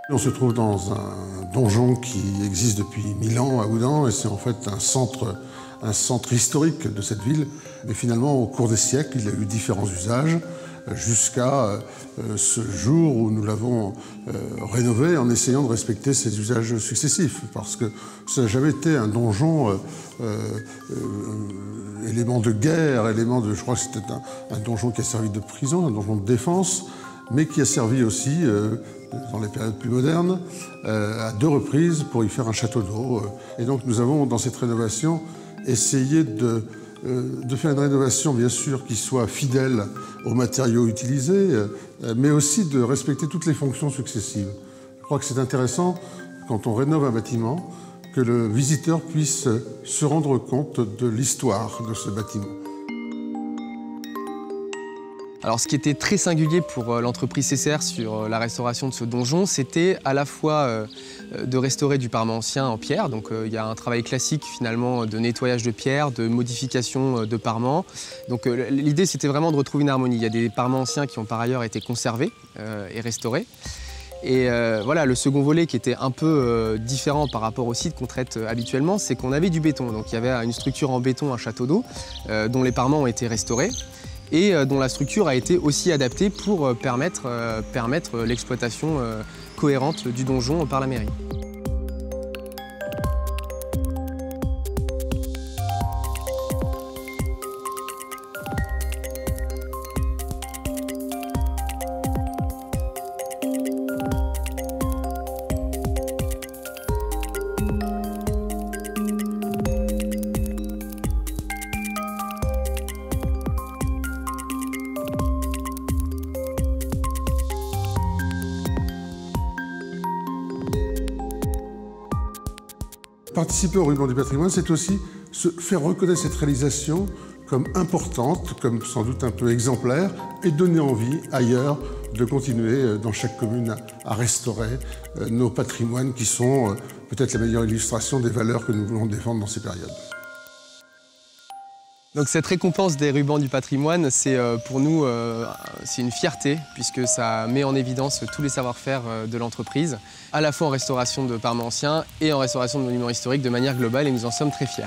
On se trouve dans un donjon qui existe depuis 1000 ans à Houdan et c'est en fait un centre historique de cette ville. Mais finalement, au cours des siècles, il a eu différents usages jusqu'à ce jour où nous l'avons rénové en essayant de respecter ses usages successifs. Parce que ça n'a jamais été un donjon élément de guerre, je crois que c'était un donjon qui a servi de prison, un donjon de défense, mais qui a servi aussi, dans les périodes plus modernes, à 2 reprises pour y faire un château d'eau. Et donc nous avons, dans cette rénovation, essayé de faire une rénovation, bien sûr, qui soit fidèle aux matériaux utilisés, mais aussi de respecter toutes les fonctions successives. Je crois que c'est intéressant, quand on rénove un bâtiment, que le visiteur puisse se rendre compte de l'histoire de ce bâtiment. Alors ce qui était très singulier pour l'entreprise CCR sur la restauration de ce donjon, c'était à la fois de restaurer du parement ancien en pierre. Donc il y a un travail classique finalement de nettoyage de pierre, de modification de parement. Donc l'idée c'était vraiment de retrouver une harmonie. Il y a des parements anciens qui ont par ailleurs été conservés et restaurés. Et voilà, le second volet qui était un peu différent par rapport au site qu'on traite habituellement, c'est qu'on avait du béton. Donc il y avait une structure en béton, un château d'eau, dont les parements ont été restaurés et dont la structure a été aussi adaptée pour permettre l'exploitation cohérente du donjon par la mairie. Participer au ruban du patrimoine, c'est aussi se faire reconnaître cette réalisation comme importante, comme sans doute un peu exemplaire, et donner envie ailleurs de continuer dans chaque commune à restaurer nos patrimoines qui sont peut-être la meilleure illustration des valeurs que nous voulons défendre dans ces périodes. Donc cette récompense des rubans du patrimoine, c'est pour nous c'est une fierté puisque ça met en évidence tous les savoir-faire de l'entreprise, à la fois en restauration de parements anciens et en restauration de monuments historiques de manière globale et nous en sommes très fiers.